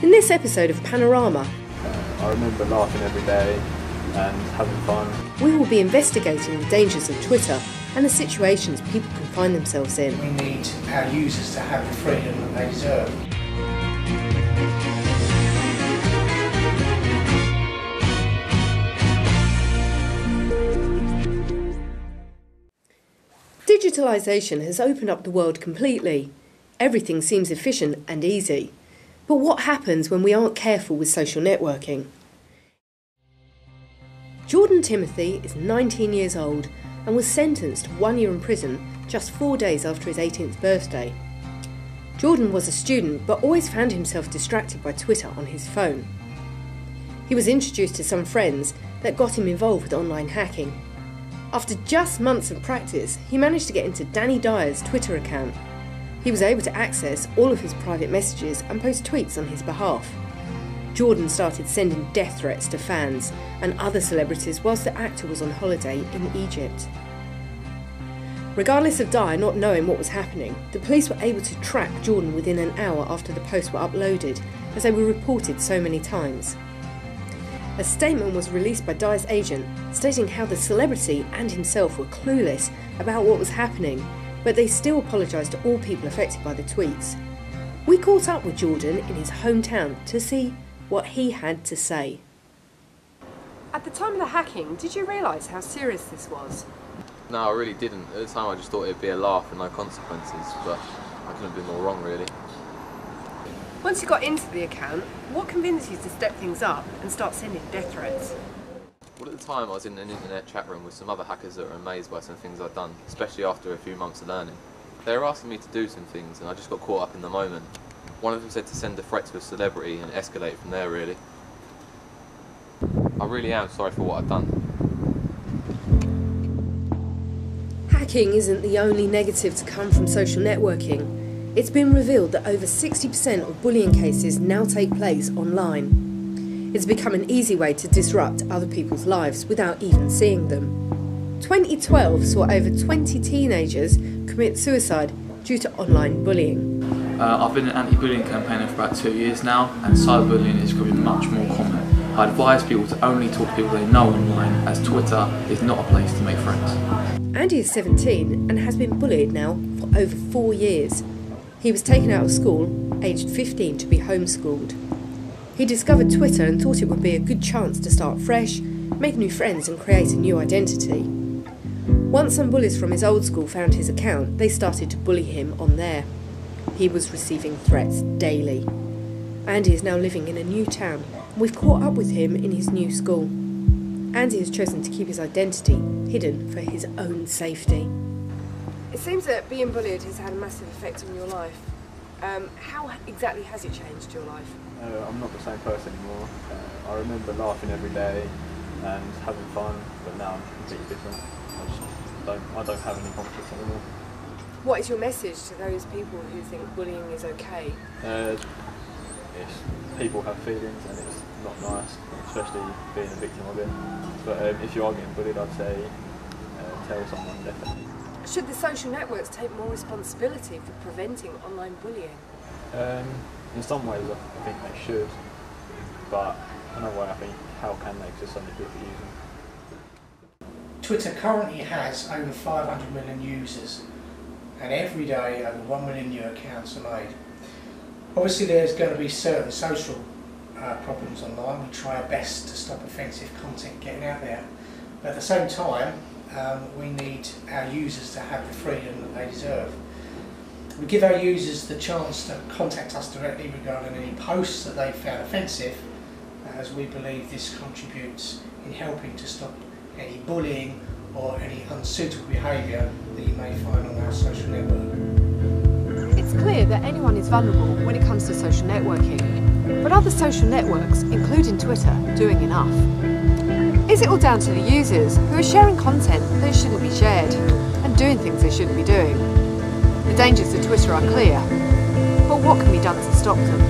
In this episode of Panorama, I remember laughing every day and having fun. We will be investigating the dangers of Twitter and the situations people can find themselves in. We need our users to have the freedom that they deserve. Digitalisation has opened up the world completely. Everything seems efficient and easy. But what happens when we aren't careful with social networking? Jordan Timothy is 19 years old and was sentenced to 1 year in prison just 4 days after his 18th birthday. Jordan was a student but always found himself distracted by Twitter on his phone. He was introduced to some friends that got him involved with online hacking. After just months of practice, he managed to get into Danny Dyer's Twitter account. He was able to access all of his private messages and post tweets on his behalf. Jordan started sending death threats to fans and other celebrities whilst the actor was on holiday in Egypt. Regardless of Dyer not knowing what was happening, the police were able to track Jordan within an hour after the posts were uploaded, as they were reported so many times. A statement was released by Dyer's agent stating how the celebrity and himself were clueless about what was happening, but they still apologised to all people affected by the tweets. We caught up with Jordan in his hometown to see what he had to say. At the time of the hacking, did you realise how serious this was? No, I really didn't. At the time I just thought it'd be a laugh and no consequences, but I couldn't have been more wrong really. Once you got into the account, what convinced you to step things up and start sending death threats? Well, at the time I was in an internet chat room with some other hackers that were amazed by some things I'd done, especially after a few months of learning. They were asking me to do some things and I just got caught up in the moment. One of them said to send a threat to a celebrity and escalate from there really. I really am sorry for what I've done. Hacking isn't the only negative to come from social networking. It's been revealed that over 60% of bullying cases now take place online. It's become an easy way to disrupt other people's lives without even seeing them. 2012 saw over 20 teenagers commit suicide due to online bullying. I've been an anti-bullying campaigner for about 2 years now, and cyberbullying is becoming much more common. I advise people to only talk to people they know online, as Twitter is not a place to make friends. Andy is 17 and has been bullied now for over 4 years. He was taken out of school, aged 15, to be homeschooled. He discovered Twitter and thought it would be a good chance to start fresh, make new friends and create a new identity. Once some bullies from his old school found his account, they started to bully him on there. He was receiving threats daily. Andy is now living in a new town, and we've caught up with him in his new school. Andy has chosen to keep his identity hidden for his own safety. It seems that being bullied has had a massive effect on your life. How exactly has it changed your life? I'm not the same person anymore. I remember laughing every day and having fun, but now I'm completely different. I don't have any confidence anymore. What is your message to those people who think bullying is okay? People have feelings and it's not nice, especially being a victim of it. But if you are getting bullied, I'd say tell someone, definitely. Should the social networks take more responsibility for preventing online bullying? In some ways I think they should, but another way I think, how can they, because so many people use them. Twitter currently has over 500 million users, and every day over 1 million new accounts are made. Obviously there's going to be certain social problems online. We try our best to stop offensive content getting out there, but at the same time we need our users to have the freedom that they deserve. We give our users the chance to contact us directly regarding any posts that they found offensive, as we believe this contributes in helping to stop any bullying or any unsuitable behaviour that you may find on our social network. It's clear that anyone is vulnerable when it comes to social networking, but are the social networks, including Twitter, doing enough? Is it all down to the users who are sharing content that shouldn't be shared and doing things they shouldn't be doing? The dangers of Twitter are clear, but what can be done to stop them?